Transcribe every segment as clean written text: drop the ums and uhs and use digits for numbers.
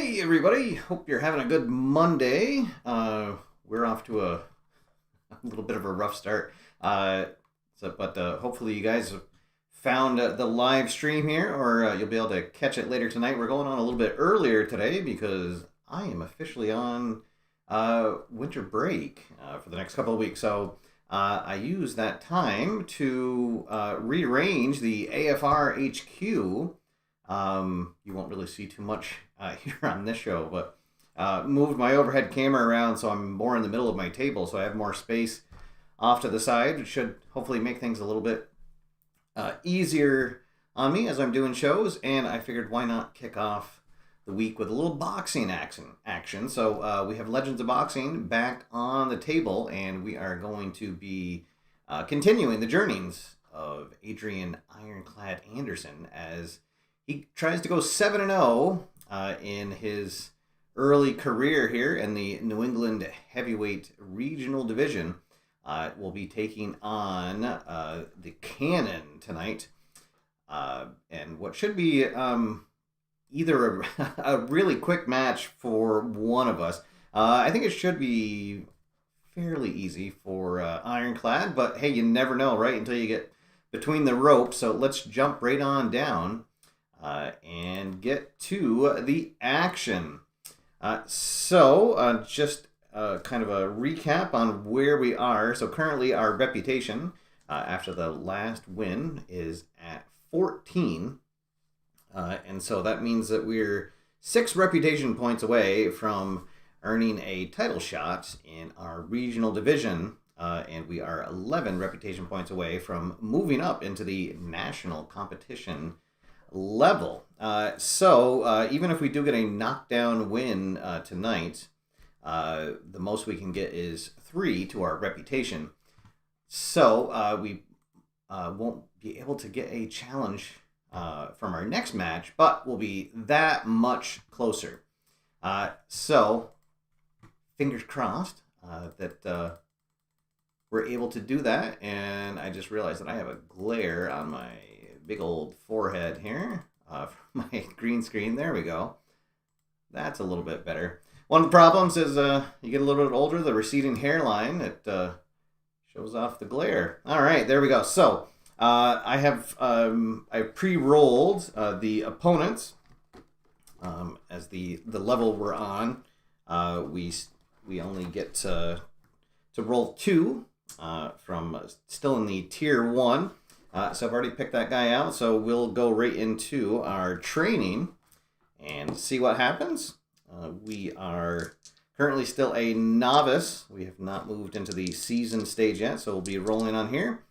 Hey everybody, hope you're having a good Monday. We're off to a little bit of a rough start, but hopefully you guys have found the live stream here, or you'll be able to catch it later tonight. We're going on a little bit earlier today because I am officially on winter break for the next couple of weeks. So I use that time to rearrange the AFR HQ. You won't really see too much here on this show, but moved my overhead camera around so I'm more in the middle of my table, so I have more space off to the side, which should hopefully make things a little bit easier on me as I'm doing shows. And I figured, why not kick off the week with a little boxing action. So we have Legends of Boxing back on the table, and we are going to be continuing the journeys of Adrian Ironclad Anderson as he tries to go 7-0 in his early career here in the New England Heavyweight Regional Division. We'll be taking on the Cannon tonight. And what should be either a really quick match for one of us. I think it should be fairly easy for Ironclad, but hey, you never know, right? Until you get between the ropes. So let's jump right on down and get to the action. Just kind of a recap on where we are. So currently our reputation after the last win is at 14. And so that means that we're 6 reputation points away from earning a title shot in our regional division. And we are 11 reputation points away from moving up into the national competition level. Even if we do get a knockdown win tonight, the most we can get is 3 to our reputation. So we won't be able to get a challenge from our next match, but we'll be that much closer. So fingers crossed that we're able to do that. And I just realized that I have a glare on my big old forehead here from my green screen. There we go. That's a little bit better. One of the problems is you get a little bit older, the receding hairline, it shows off the glare. All right, there we go. So I have I pre-rolled the opponents as the level we're on. We only get to roll 2 from still in the tier 1. So I've already picked that guy out, so we'll go right into our training and see what happens. We are currently still a novice. We have not moved into the season stage yet, so we'll be rolling on here.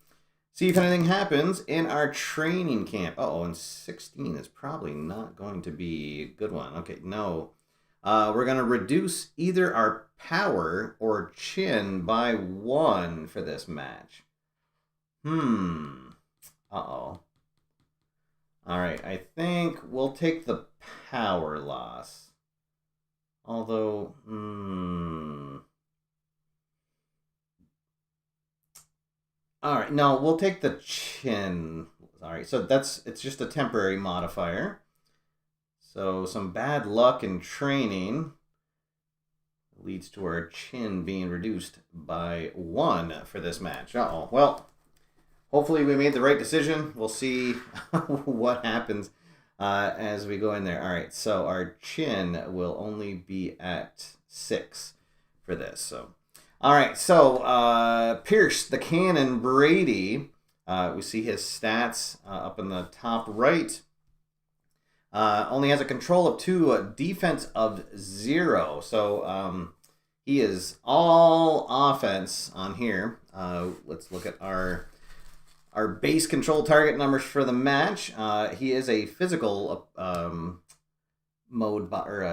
See if anything happens in our training camp. Uh-oh, and 16 is probably not going to be a good one. Okay, no. We're going to reduce either our power or chin by 1 for this match. Uh-oh. All right, I think we'll take the power loss. Although, all right, no, we'll take the chin. All right, so it's just a temporary modifier. So some bad luck in training leads to our chin being reduced by 1 for this match. Uh-oh. Well, hopefully we made the right decision. We'll see what happens as we go in there. All right, so our chin will only be at 6 for this. So, all right, so Pierce the Cannon Brady. We see his stats up in the top right. Only has a control of 2, a defense of 0. So he is all offense on here. Let's look at our base control target numbers for the match. He is a physical mode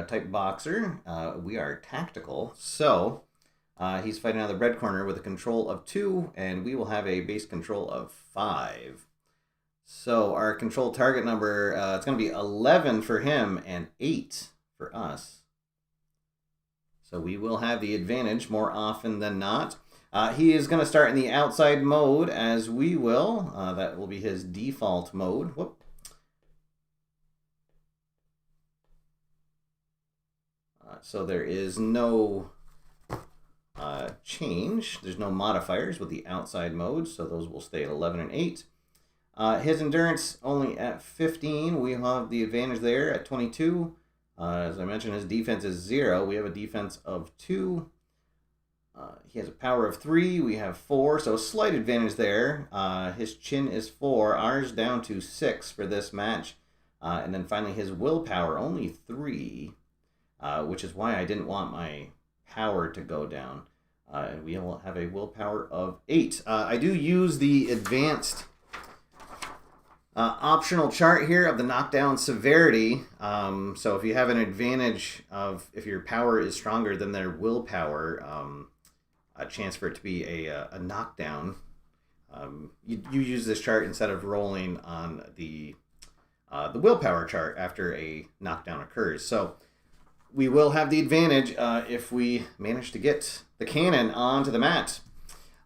type boxer. We are tactical, so he's fighting out of the red corner with a control of 2, and we will have a base control of 5. So our control target number, it's going to be 11 for him and 8 for us. So we will have the advantage more often than not. He is going to start in the outside mode, as we will. That will be his default mode. Whoop. So there is no change. There's no modifiers with the outside mode, so those will stay at 11 and 8. His endurance only at 15. We have the advantage there at 22. As I mentioned, his defense is 0. We have a defense of 2. He has a power of 3. We have 4, so a slight advantage there. His chin is 4. Ours down to 6 for this match. And then finally his willpower, only 3, which is why I didn't want my power to go down. And we will have a willpower of 8. I do use the advanced optional chart here of the knockdown severity. So if you have an advantage of, if your power is stronger than their willpower, a chance for it to be a knockdown, you use this chart instead of rolling on the willpower chart after a knockdown occurs. So we will have the advantage if we manage to get the cannon onto the mat.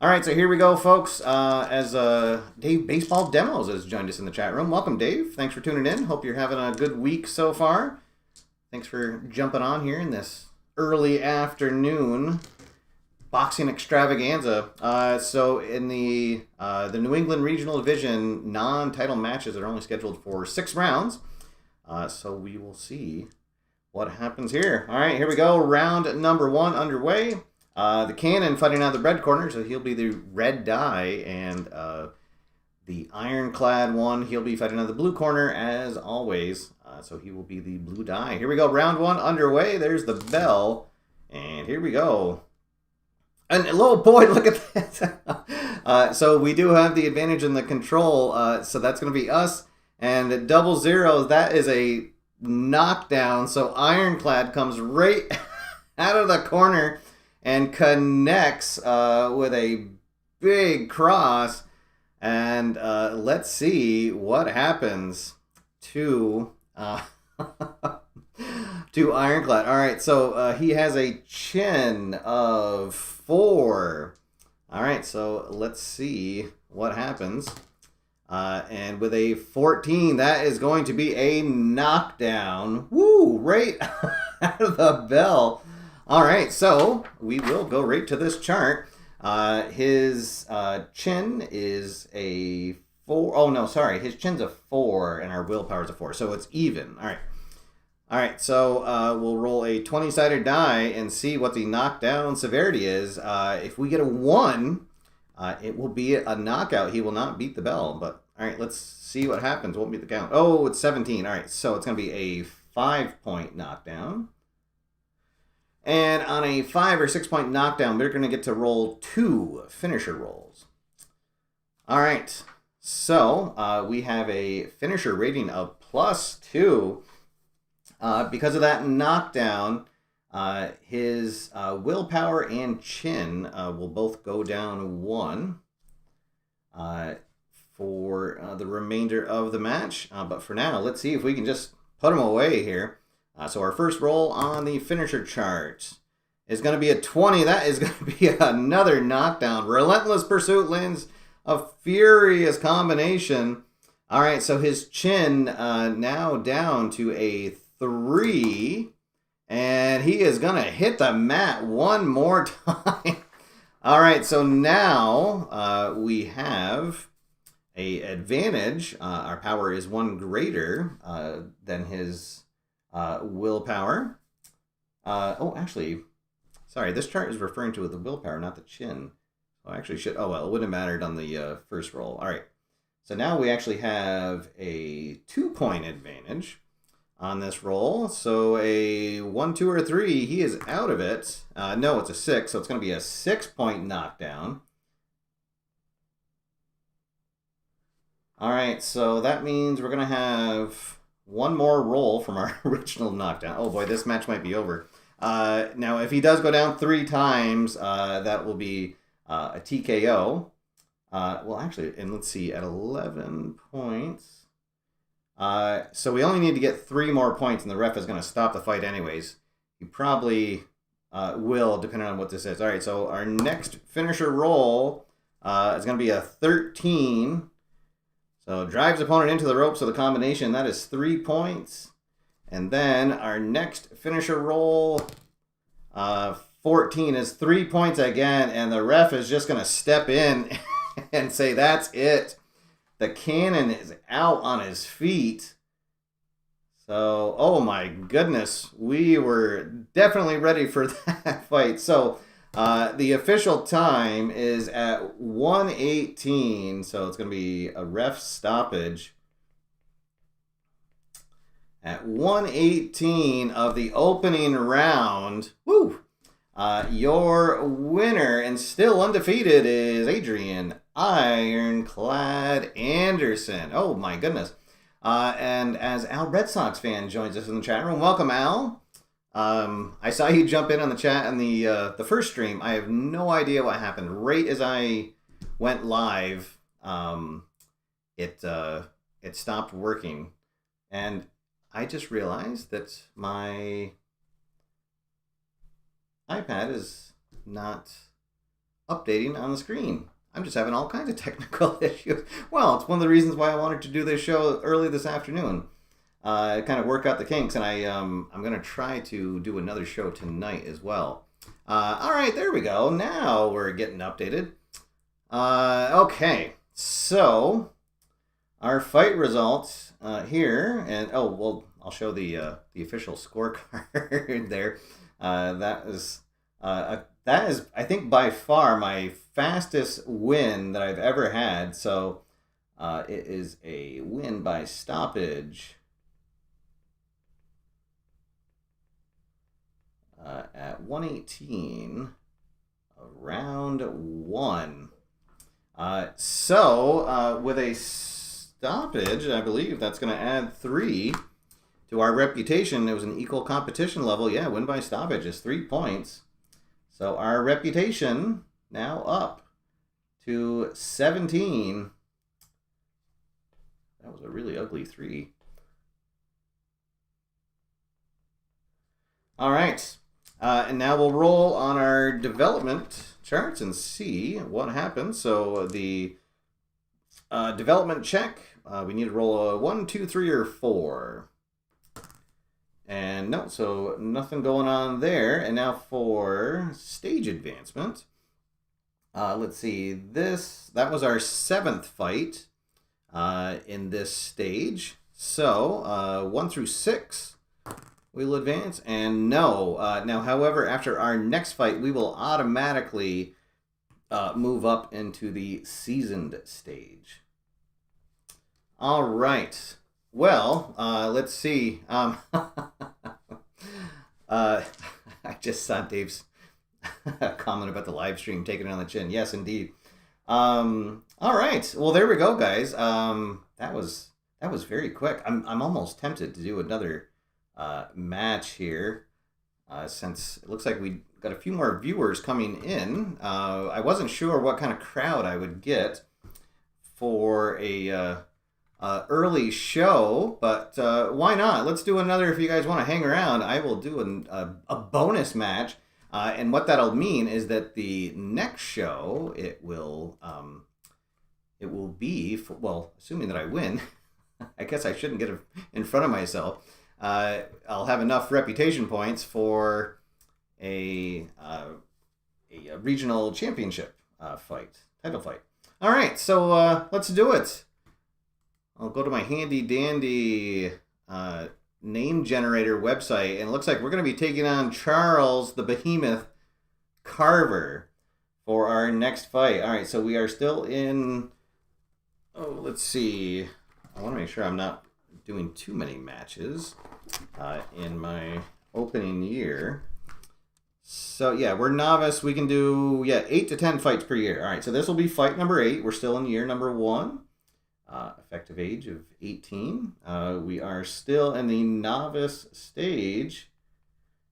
All right, so here we go, folks. As Dave Baseball Demos has joined us in the chat room. Welcome, Dave. Thanks for tuning in. Hope you're having a good week so far. Thanks for jumping on here in this early afternoon boxing extravaganza. So in the New England Regional Division non-title matches are only scheduled for 6 rounds. So we will see what happens here. All right, here we go. Round number 1 underway. The Cannon fighting out of the red corner, so he'll be the red die, and the Ironclad one, he'll be fighting out of the blue corner as always. So he will be the blue die. Here we go. Round 1 underway. There's the bell, and here we go. And oh boy, look at that. So we do have the advantage in the control. So that's going to be us. And double zeros, that is a knockdown. So Ironclad comes right out of the corner and connects with a big cross. And let's see what happens to to Ironclad. All right, so he has a chin of 4. All right, so let's see what happens. And with a 14, that is going to be a knockdown. Woo, right out of the bell. All right, so we will go right to this chart. His chin is a 4. Oh, no, sorry. His chin's a 4, and our willpower is a 4, so it's even. All right. All right, so we'll roll a 20-sided die and see what the knockdown severity is. If we get a 1, it will be a knockout. He will not beat the bell. But all right, let's see what happens. Won't beat the count. Oh, it's 17. All right, so it's going to be a 5-point knockdown. And on a 5 or 6-point knockdown, we're going to get to roll 2 finisher rolls. All right, so we have a finisher rating of +2. Because of that knockdown, his willpower and chin will both go down 1 for the remainder of the match. But for now, let's see if we can just put him away here. So our first roll on the finisher chart is going to be a 20. That is going to be another knockdown. Relentless Pursuit lands a furious combination. All right, so his chin now down to a 3, and he is going to hit the mat one more time. All right, so now we have a advantage. Our power is 1 greater than his willpower. Oh, actually, sorry, this chart is referring to the willpower, not the chin. Oh, actually, should. Oh, well, it wouldn't have mattered on the first roll. All right, so now we actually have a 2-point advantage on this roll. So a 1, 2, or 3, he is out of it. No, it's a 6, so it's going to be a 6-point knockdown. All right, so that means we're going to have 1 more roll from our original knockdown. Oh boy, this match might be over. Now, if he does go down 3 times, that will be a TKO. Well, actually, and let's see, at 11 points... so we only need to get 3 more points, and the ref is going to stop the fight anyways. He probably will, depending on what this is. All right, so our next finisher roll is going to be a 13. So drives opponent into the rope, so the combination, that is 3 points. And then our next finisher roll 14 is 3 points again, and the ref is just going to step in and say, that's it. The cannon is out on his feet. So, oh my goodness, we were definitely ready for that fight. So, the official time is at 1:18, so it's going to be a ref stoppage. At 1:18 of the opening round, woo! Your winner and still undefeated is Adrian Ironclad Anderson. Oh my goodness. And as Al Red Sox fan joins us in the chat room, welcome Al. I saw you jump in on the chat on the first stream. I have no idea what happened. Right as I went live, it stopped working, and I just realized that my iPad is not updating on the screen. I'm just having all kinds of technical issues. Well, it's one of the reasons why I wanted to do this show early this afternoon. Kind of work out the kinks, and I'm going to try to do another show tonight as well. All right, there we go. Now we're getting updated. Okay, so our fight results here, and oh well, I'll show the official scorecard there. That is I think by far my fastest win that I've ever had. So it is a win by stoppage at 1:18, round 1. So with a stoppage, I believe that's going to add 3 to our reputation. It was an equal competition level. Yeah, win by stoppage is 3 points. So our reputation now up to 17. That was a really ugly 3. All right. And now we'll roll on our development charts and see what happens. So the development check, we need to roll a 1, 2, 3, or 4. And no, so nothing going on there. And now for stage advancement. Let's see, that was our 7th fight in this stage. So 1 through 6 we'll advance. And no, now however, after our next fight, we will automatically move up into the seasoned stage. All right. Well, let's see. I just saw Dave's comment about the live stream taking it on the chin. Yes, indeed. All right. Well, there we go, guys. That was very quick. I'm almost tempted to do another match here, since it looks like we got a few more viewers coming in. I wasn't sure what kind of crowd I would get for a early show, but why not? Let's do another. If you guys want to hang around, I will do a bonus match, and what that'll mean is that the next show it will be well, assuming that I win. I guess I shouldn't get in front of myself. I'll have enough reputation points for a regional championship title fight. All right, so let's do it. I'll go to my handy dandy name generator website, and it looks like we're going to be taking on Charles the Behemoth Carver for our next fight. All right, so we are still in. Oh, let's see. I want to make sure I'm not doing too many matches in my opening year. So yeah, we're novice. We can do 8 to 10 fights per year. All right, so this will be fight number 8. We're still in year number 1. Effective age of 18. We are still in the novice stage,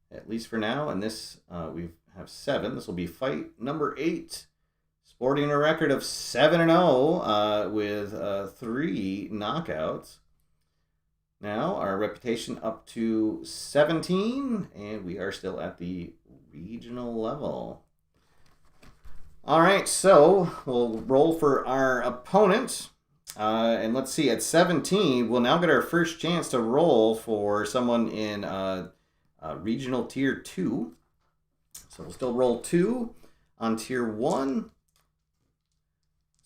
at least for now. And this, we have 7. This will be fight number 8. Sporting a record of 7-0 with 3 knockouts. Now our reputation up to 17, and we are still at the regional level. All right, so we'll roll for our opponent. And let's see, at 17, we'll now get our first chance to roll for someone in regional tier 2. so we'll still roll 2 on tier 1.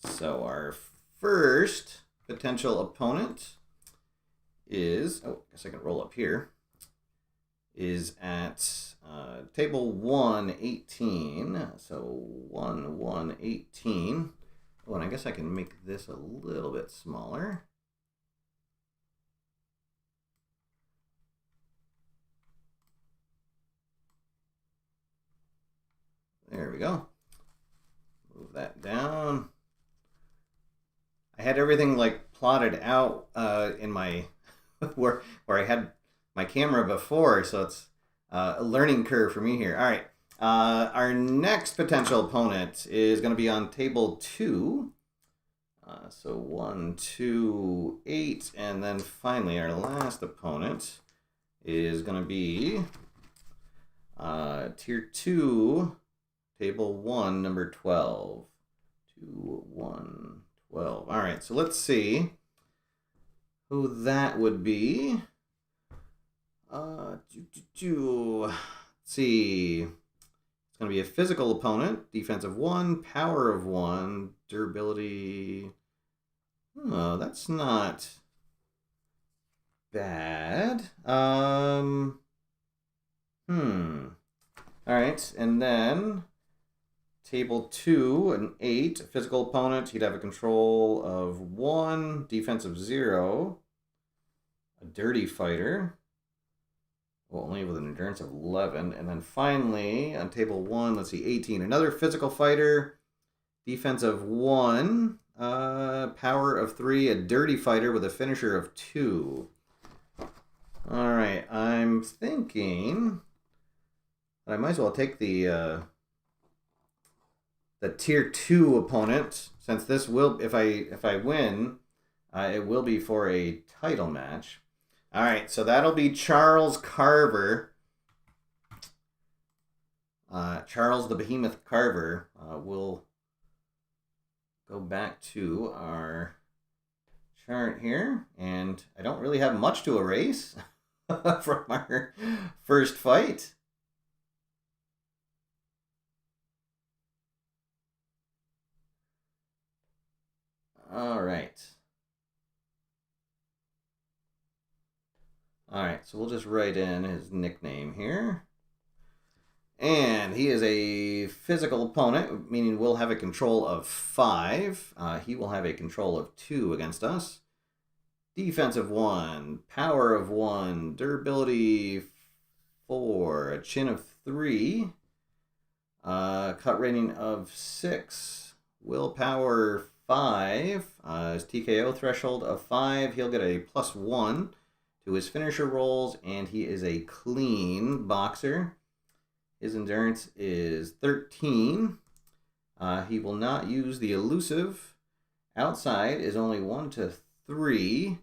So our first potential opponent is, oh, I guess I can roll up here, is at table 118. So 118. Oh, and I guess I can make this a little bit smaller. There we go. Move that down. I had everything like plotted out in my where I had my camera before, so it's a learning curve for me here. All right. Our next potential opponent is going to be on table 2. So 1, 2, 8, and then finally our last opponent is going to be tier 2, table 1, number 12. 2, 1, 12. All right, so let's see who that would be. Let's see. It's going to be a physical opponent. Defense of 1, power of 1, durability. Oh, that's not bad. All right, and then table 2, an 8, a physical opponent. He'd have a control of 1, defense of 0, a dirty fighter. Well, only with an endurance of 11. And then finally, on table 1, let's see, 18. Another physical fighter, defense of 1, power of 3, a dirty fighter with a finisher of 2. All right, I'm thinking I might as well take the tier 2 opponent, since this will, if I win, it will be for a title match. All right, so that'll be Charles Carver. Charles the Behemoth Carver. We'll go back to our chart here, and I don't really have much to erase from our first fight. All right. All right, so we'll just write in his nickname here. And he is a physical opponent, meaning we'll have a control of 5. He will have a control of 2 against us. Defense of 1, power of 1, durability 4, a chin of 3, cut rating of 6, willpower 5, his TKO threshold of 5. He'll get a +1 to his finisher rolls, and he is a clean boxer. His endurance is 13. He will not use the elusive. Outside is only 1 to 3,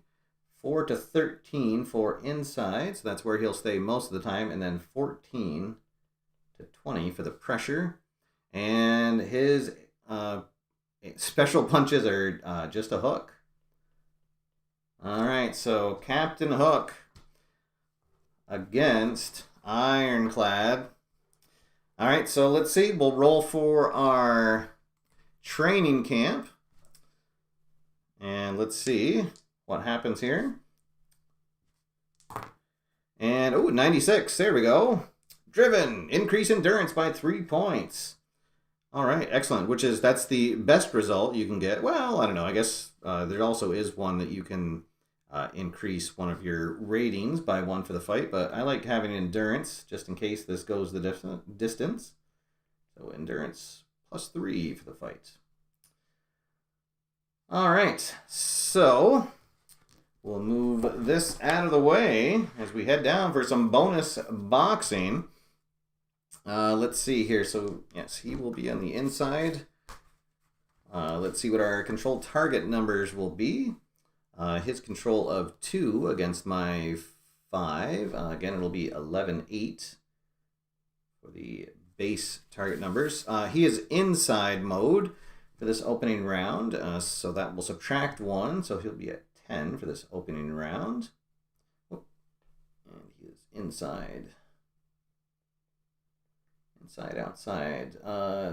4 to 13 for inside, so that's where he'll stay most of the time, and then 14 to 20 for the pressure. And his special punches are just a hook. All right, so Captain Hook against Ironclad. All right, so let's see. We'll roll for our training camp. And let's see what happens here. And, oh, 96. There we go. Driven. Increase endurance by 3 points. All right, excellent. That's the best result you can get. Well, I don't know. I guess there also is one that you can increase one of your ratings by 1 for the fight, but I like having endurance just in case this goes the distance. So endurance +3 for the fight. All right, so we'll move this out of the way as we head down for some bonus boxing. Let's see here. So yes, he will be on the inside. Let's see what our controlled target numbers will be. His control of 2 against my 5. Again, it'll be 11-8 for the base target numbers. He is inside mode for this opening round, so that will subtract 1, so he'll be at 10 for this opening round. And he is inside. Inside, outside.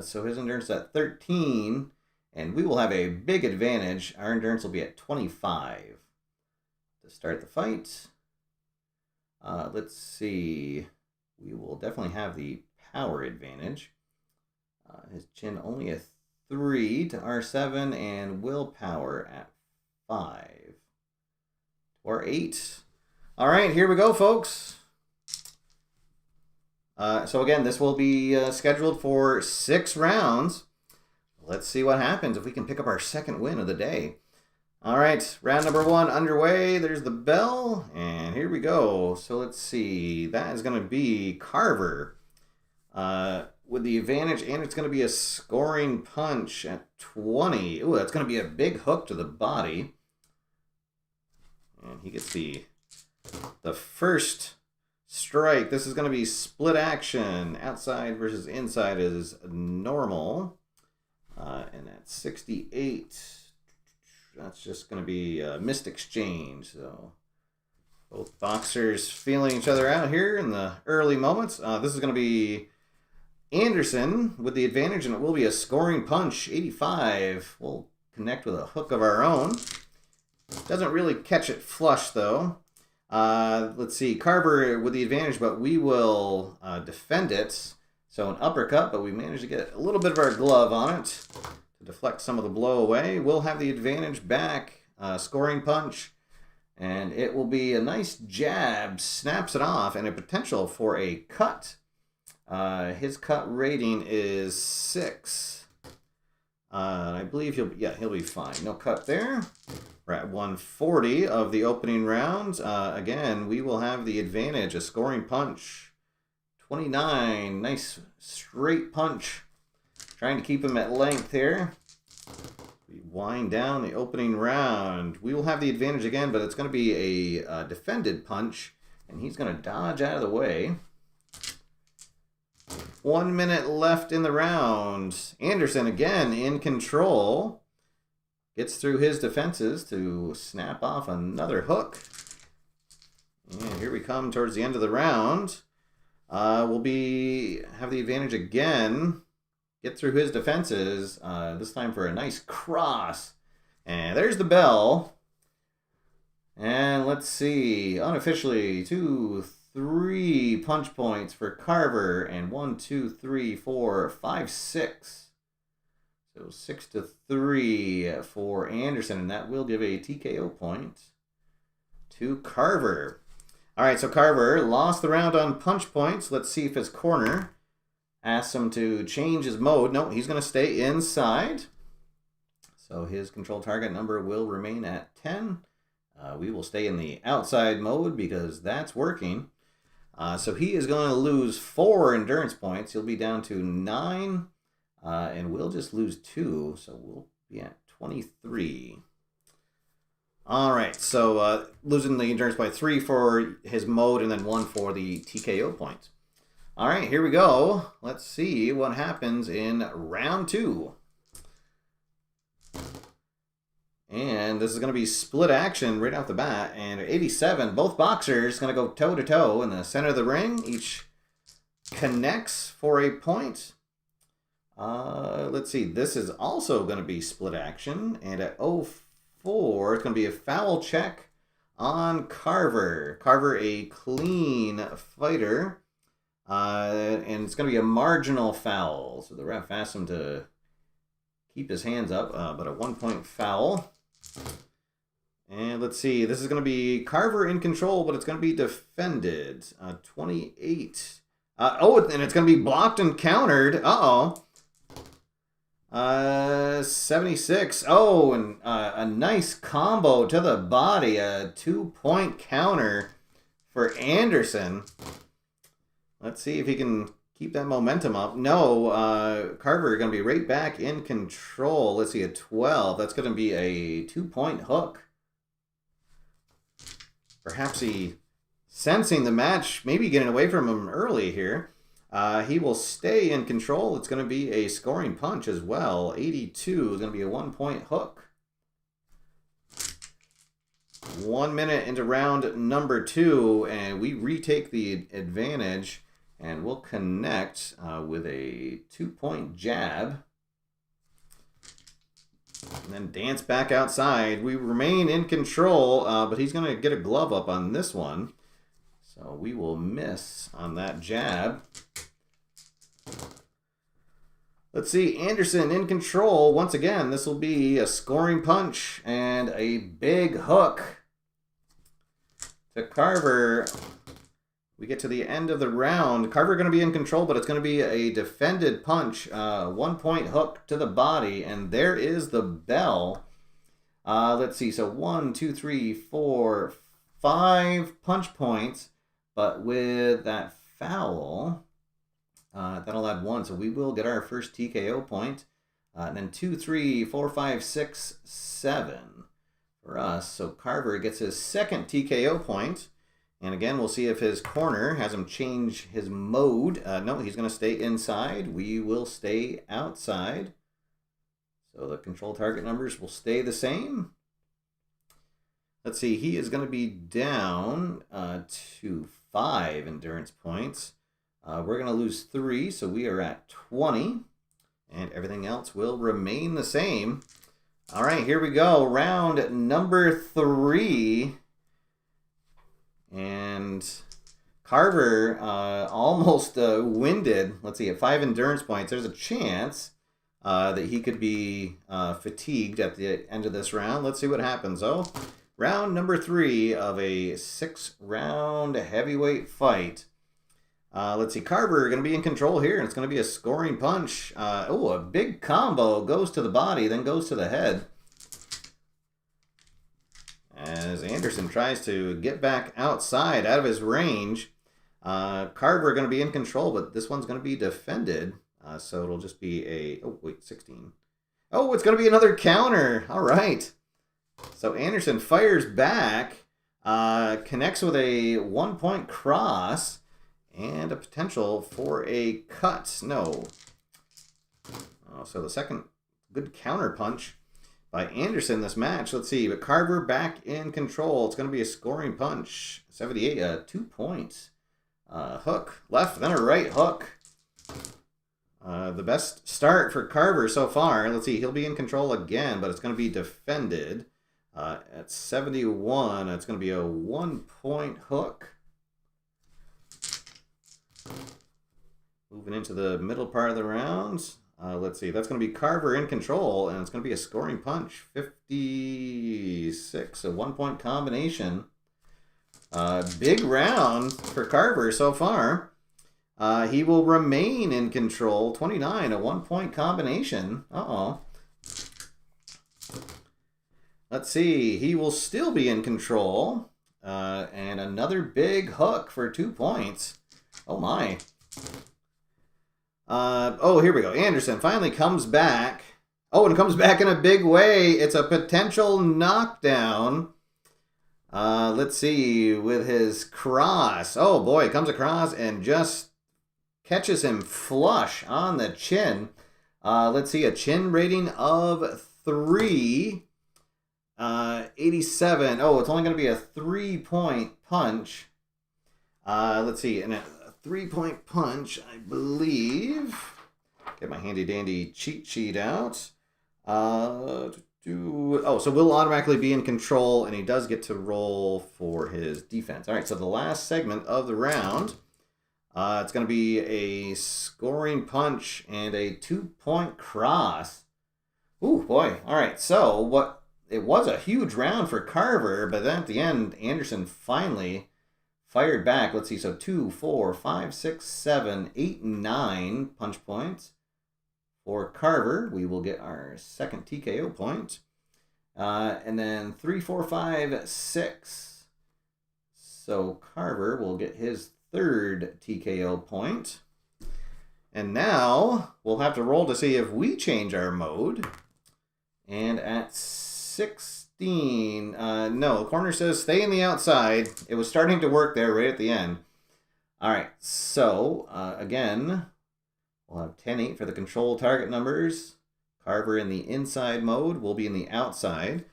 So his endurance is at 13, and we will have a big advantage. Our endurance will be at 25 to start the fight. Let's see. We will definitely have the power advantage. His chin only a 3 to R7, and willpower at 5 to R8. All right, here we go, folks. So again, this will be scheduled for 6 rounds. Let's see what happens if we can pick up our second win of the day. All right, round number 1 underway. There's the bell, and here we go. So let's see. That is going to be Carver with the advantage, and it's going to be a scoring punch at 20. Ooh, that's going to be a big hook to the body. And he gets the first strike. This is going to be split action. Outside versus inside is normal. And at 68, that's just going to be a missed exchange. So both boxers feeling each other out here in the early moments. This is going to be Anderson with the advantage, and it will be a scoring punch. 85. We'll connect with a hook of our own. Doesn't really catch it flush, though. Let's see. Carver with the advantage, but we will defend it. So an uppercut, but we managed to get a little bit of our glove on it to deflect some of the blow away. We'll have the advantage back. Scoring punch. And it will be a nice jab. Snaps it off, and a potential for a cut. His cut rating is 6. I believe he'll be fine. No cut there. We're at 140 of the opening round. Again, we will have the advantage. A scoring punch. 29. Nice straight punch. Trying to keep him at length here. We wind down the opening round. We will have the advantage again, but it's going to be a defended punch, and he's going to dodge out of the way. 1 minute left in the round. Anderson again in control. Gets through his defenses to snap off another hook. And here we come towards the end of the round. We'll have the advantage again. Get through his defenses. This time for a nice cross. And there's the bell. And let's see. Unofficially, 2, 3 punch points for Carver. And 1, 2, 3, 4, 5, 6. So 6-3 for Anderson. And that will give a TKO point to Carver. All right, so Carver lost the round on punch points. Let's see if his corner asks him to change his mode. No, he's going to stay inside. So his control target number will remain at 10. We will stay in the outside mode because that's working. So he is going to lose 4 endurance points. He'll be down to 9, and we'll just lose 2. So we'll be at 23. All right, so losing the endurance by 3 for his mode and then 1 for the TKO point. All right, here we go. Let's see what happens in round 2. And this is going to be split action right off the bat. And at 87, both boxers going to go toe-to-toe in the center of the ring. Each connects for a point. Let's see. This is also going to be split action. And at 04, it's going to be a foul check on Carver. Carver, a clean fighter. And it's going to be a marginal foul. So the ref asks him to keep his hands up, but a 1-point foul. And let's see. This is going to be Carver in control, but it's going to be defended. 28. And it's going to be blocked and countered. Uh-oh. 76. Oh, and a nice combo to the body. A 2-point counter for Anderson. Let's see if he can keep that momentum up. No, Carver going to be right back in control. Let's see, a 12. That's going to be a 2-point hook. Perhaps he sensing the match, maybe getting away from him early here. He will stay in control. It's going to be a scoring punch as well. 82 is going to be a 1-point hook. 1 minute into round number 2, and we retake the advantage. And we'll connect with a 2-point jab. And then dance back outside. We remain in control, but he's going to get a glove up on this one. So we will miss on that jab. Let's see, Anderson in control. Once again, this will be a scoring punch and a big hook to Carver. We get to the end of the round. Carver going to be in control, but it's going to be a defended punch. 1-point hook to the body, and there is the bell. Let's see, so 1, 2, 3, 4, 5 punch points, but with that foul, that'll add 1, so we will get our first TKO point. And then 2, 3, 4, 5, 6, 7 for us. So Carver gets his second TKO point. And again, we'll see if his corner has him change his mode. No, he's going to stay inside. We will stay outside. So the control target numbers will stay the same. Let's see, he is going to be down to 5 endurance points. We're going to lose 3, so we are at 20. And everything else will remain the same. All right, here we go. Round number 3. And Carver almost winded. Let's see, at 5 endurance points, there's a chance that he could be fatigued at the end of this round. Let's see what happens. Oh, round number 3 of a 6-round heavyweight fight. Let's see, Carver going to be in control here, and it's going to be a scoring punch. Oh, a big combo goes to the body, then goes to the head. As Anderson tries to get back outside, out of his range. Carver going to be in control, but this one's going to be defended. So it'll just be a... Oh, wait, 16. Oh, it's going to be another counter. All right. So Anderson fires back, connects with a 1-point cross, and a potential for a cut. No. Oh, so the second good counter punch by Anderson this match. Let's see, but Carver back in control. It's going to be a scoring punch. 78, 2 points. Hook, left, then a right hook. The best start for Carver so far. Let's see, he'll be in control again, but it's going to be defended. At 71, it's going to be a 1-point hook. Moving into the middle part of the rounds. Let's see, that's going to be Carver in control, and it's going to be a scoring punch. 56, a 1-point combination. Big round for Carver so far. He will remain in control. 29, a 1-point combination. Uh-oh. Let's see, he will still be in control. And another big hook for 2 points. Oh, my. Oh, here we go. Anderson finally comes back. Oh, and comes back in a big way. It's a potential knockdown. Let's see, with his cross. Oh, boy, comes across and just catches him flush on the chin. Let's see, a chin rating of 3. 87. Oh, it's only going to be a 3-point punch. Let's see, and a 3-point punch, I believe. Get my handy-dandy cheat sheet out. Oh, so we'll automatically be in control, and he does get to roll for his defense. All right, so the last segment of the round, it's going to be a scoring punch and a 2-point cross. Ooh, boy. All right, so it was a huge round for Carver, but then at the end, Anderson finally fired back. Let's see, so 2, 4, 5, 6, 7, 8, 9 punch points. For Carver, we will get our second TKO point. And then 3, 4, 5, 6. So Carver will get his third TKO point. And now we'll have to roll to see if we change our mode. And at 16, no, the corner says stay in the outside. It was starting to work there right at the end. All right, so again, we'll have 10-8 for the control target numbers. Carver in the inside mode will be in the outside.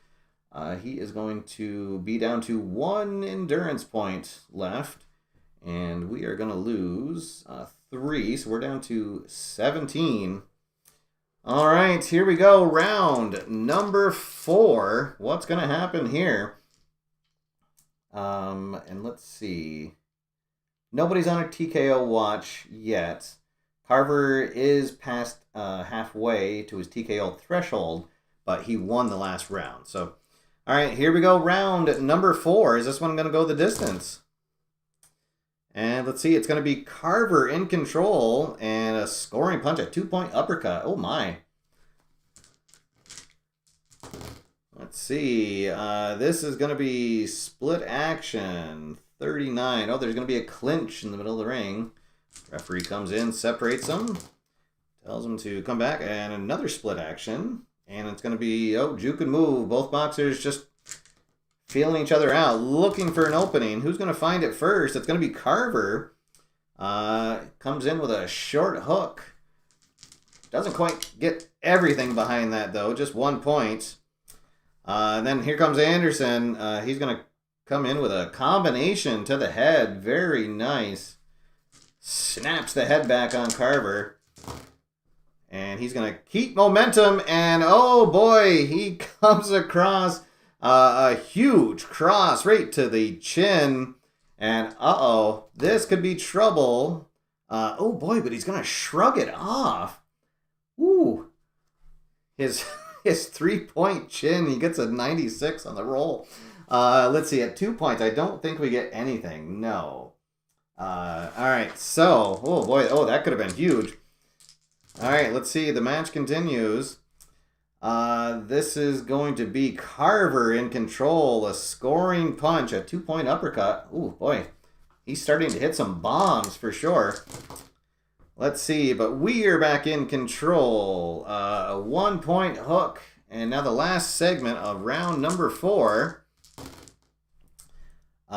He is going to be down to 1 endurance point left. And we are going to lose 3, so we're down to 17. All right, here we go. Round number 4. What's going to happen here? And let's see. Nobody's on a TKO watch yet. Carver is past halfway to his TKO threshold, but he won the last round. So, all right, here we go. Round number 4. Is this one going to go the distance? And let's see. It's going to be Carver in control and a scoring punch, a 2-point uppercut. Oh, my. Let's see. This is going to be split action. 39. Oh, there's going to be a clinch in the middle of the ring. Referee comes in, separates them, tells him to come back, and another split action. And it's going to be, oh, juke and move. Both boxers just feeling each other out, looking for an opening. Who's going to find it first? It's going to be Carver. Comes in with a short hook. Doesn't quite get everything behind that, though. Just 1 point. And then here comes Anderson. He's going to come in with a combination to the head. Very nice. Snaps the head back on Carver. And he's going to keep momentum. And, oh, boy, he comes across a huge cross right to the chin. And, uh-oh, this could be trouble. Oh, boy, but he's going to shrug it off. Ooh. His 3-point chin, he gets a 96 on the roll. Let's see, at 2 points, I don't think we get anything. No. All right, so, oh boy, oh, that could have been huge. All right, let's see, the match continues. This is going to be Carver in control, a scoring punch, a 2-point uppercut. Ooh, boy, he's starting to hit some bombs for sure. Let's see, but we are back in control. A 1-point hook, and now the last segment of round number 4.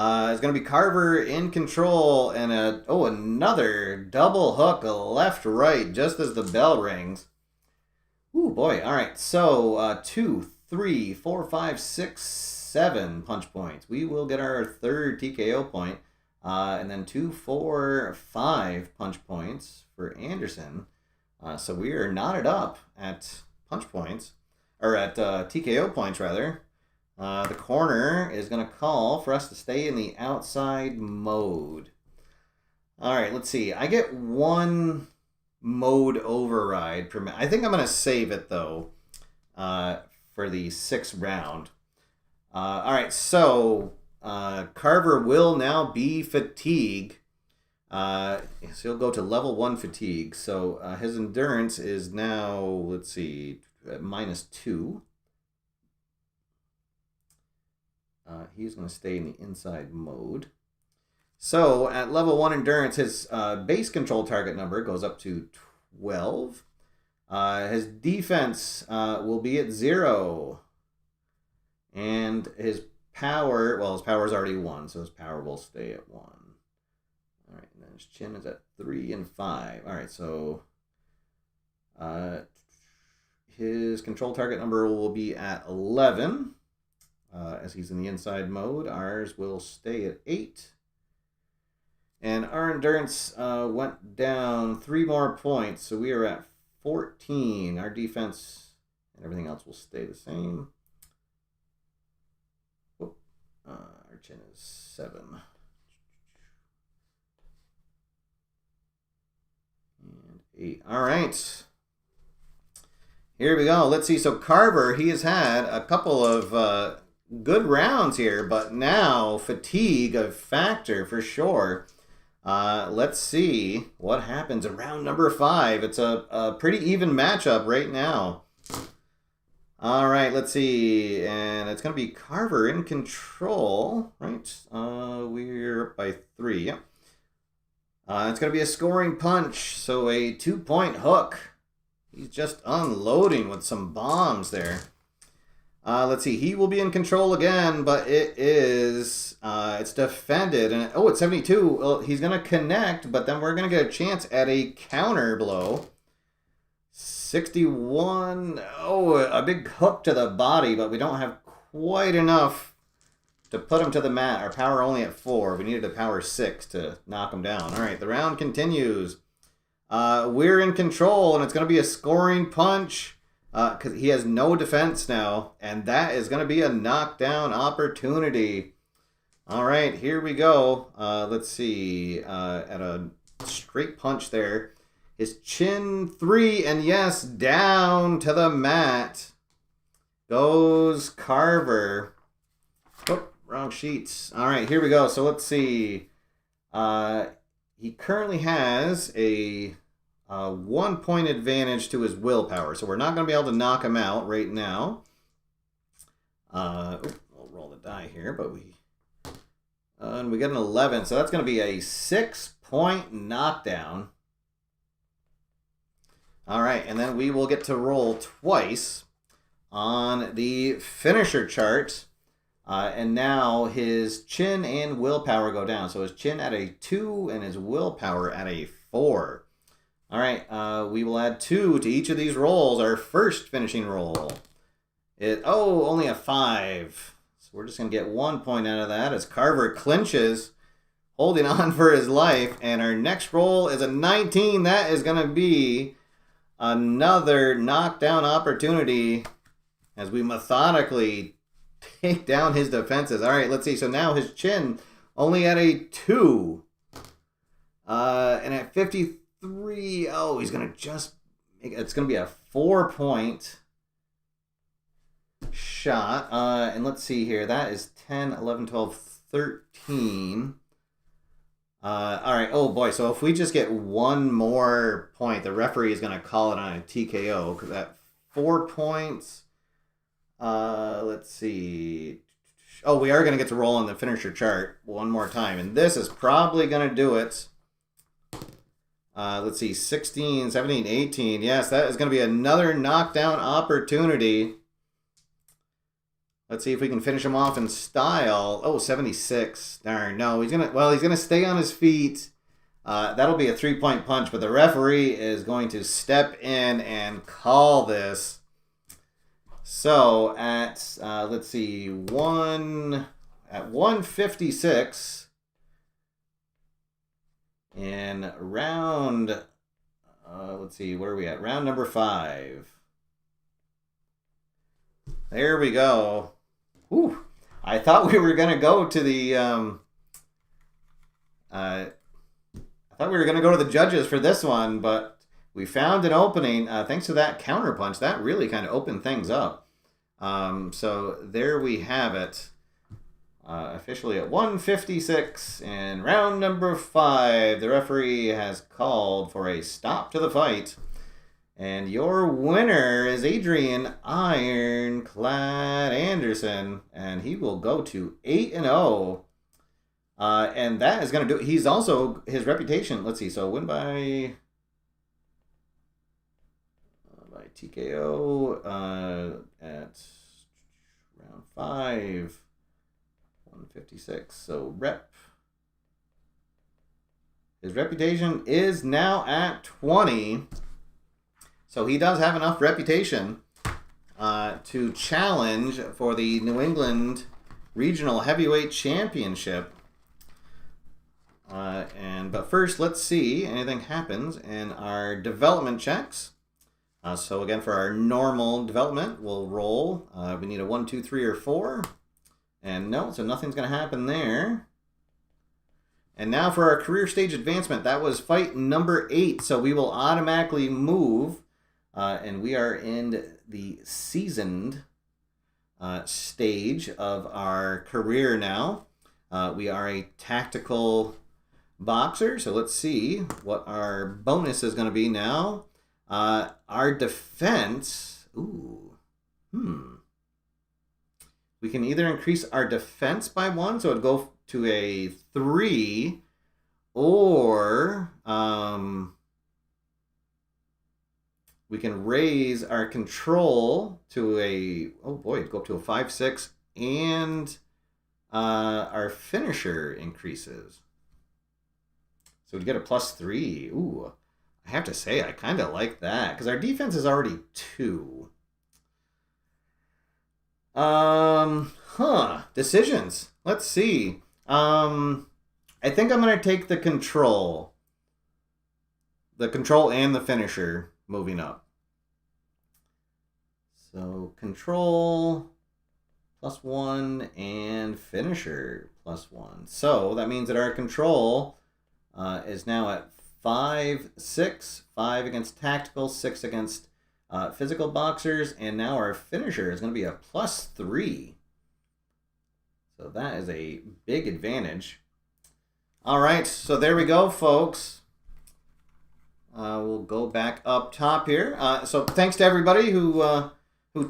It's going to be Carver in control and another double hook, left-right, just as the bell rings. Ooh, boy. All right, so 2, 3, 4, 5, 6, 7 punch points. We will get our third TKO point. And then 2, 4, 5 punch points for Anderson. So we are knotted up at punch points, or at TKO points, rather. The corner is going to call for us to stay in the outside mode. All right, let's see. I get 1 mode override per minute. I think I'm going to save it, though, for the 6th round. All right, so Carver will now be fatigue. So he'll go to level 1 fatigue. So his endurance is now, let's see, -2. He's going to stay in the inside mode. So at level 1 endurance, his base control target number goes up to 12. His defense will be at 0. And his power, well, his power is already 1, so his power will stay at 1. All right, and then his chin is at 3 and 5. All right, so his control target number will be at 11. As he's in the inside mode, ours will stay at 8. And our endurance went down 3 more points, so we are at 14. Our defense and everything else will stay the same. Our chin is 7. And 8. All right. Here we go. Let's see. So Carver, he has had a couple of good rounds here, but now fatigue a factor for sure. Let's see what happens in round number 5. It's a pretty even matchup right now. All right, let's see. And it's going to be Carver in control, right? We're up by 3. Yep. It's going to be a scoring punch, so a 2-point hook. He's just unloading with some bombs there. Let's see. He will be in control again, but it is it's defended, and it's 72. Well, he's going to connect, but then we're going to get a chance at a counter blow. 61. Oh, a big hook to the body, but we don't have quite enough to put him to the mat. Our power only at 4. We needed a power 6 to knock him down. All right, the round continues. We're in control, and it's going to be a scoring punch because he has no defense now, and that is going to be a knockdown opportunity. All right, here we go. Let's see. At a straight punch there. His chin 3, and yes, down to the mat goes Carver. Oh, wrong sheets. All right, here we go. So let's see. He currently has a 1-point advantage to his willpower, so we're not going to be able to knock him out right now. We'll roll the die here, but and we get an 11, so that's going to be a 6-point knockdown. All right, and then we will get to roll twice on the finisher chart. And now his chin and willpower go down. So his chin at a 2 and his willpower at a 4. All right, we will add 2 to each of these rolls. Our first finishing roll. Only a 5. So we're just going to get 1 point out of that as Carver clinches, holding on for his life. And our next roll is a 19. That is going to be another knockdown opportunity as we methodically take down his defenses. All right, let's see. So now his chin only at a 2. And at 53, he's going to it's going to be a 4-point shot. And let's see here. That is 10, 11, 12, 13. All right. Oh, boy. So if we just get one more point, the referee is going to call it on a TKO. Because at 4 points, let's see. Oh, we are going to get to roll on the finisher chart one more time. And this is probably going to do it. Let's see. 16, 17, 18. Yes, that is going to be another knockdown opportunity. Let's see if we can finish him off in style. Oh, 76. Darn, no. He's gonna stay on his feet. That'll be a 3-point punch, but the referee is going to step in and call this. So at let's see, at 156 in round. Let's see, where are we at? Round number 5. There we go. Whew. I thought we were going to go to the judges for this one, but we found an opening thanks to that counterpunch. That really kind of opened things up. So there we have it. Officially at 156 in round number 5, the referee has called for a stop to the fight. And your winner is Adrian Ironclad Anderson, and he will go to 8-0. And that is going to do it. He's also, his reputation, let's see, so win by TKO at round 5, 156. So his reputation is now at 20. So he does have enough reputation to challenge for the New England Regional Heavyweight Championship. But first, let's see anything happens in our development checks. So again, for our normal development, we'll roll. We need a 1, 2, 3, or 4. And no, so nothing's going to happen there. And now for our career stage advancement, that was fight number 8. So we will automatically move. And we are in the seasoned stage of our career now. We are a tactical boxer. So let's see what our bonus is going to be now. Our defense. We can either increase our defense by 1, so it'd go to a 3, or we can raise our control to go up to a 5, 6, and our finisher increases. So we get a +3. Ooh, I have to say, I kind of like that, because our defense is already 2. decisions. Let's see. I think I'm going to take the control. The control and the finisher moving up. So control +1 and finisher +1. So that means that our control is now at 5, 6, 5 against tactical, 6 against physical boxers, and now our finisher is going to be a +3. So that is a big advantage. All right, so there we go, folks. We'll go back up top here. So thanks to everybody who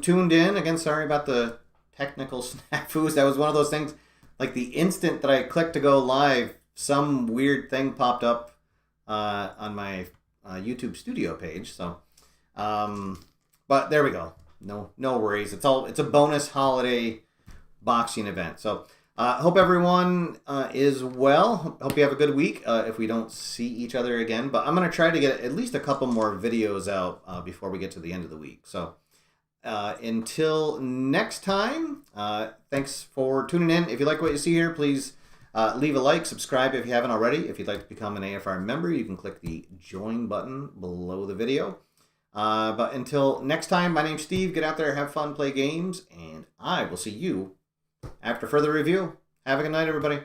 tuned in. Again, sorry about the technical snafus. That was one of those things, like the instant that I clicked to go live, some weird thing popped up on my YouTube studio page. So, but there we go. No worries. It's a bonus holiday boxing event. So, hope everyone is well. Hope you have a good week. If we don't see each other again, but I'm gonna try to get at least a couple more videos out before we get to the end of the week. So. Until next time, thanks for tuning in. If you like what you see here, please leave a like, subscribe if you haven't already. If you'd like to become an AFR member, you can click the join button below the video. But until next time, my name's Steve. Get out there, have fun, play games, and I will see you after further review. Have a good night, everybody.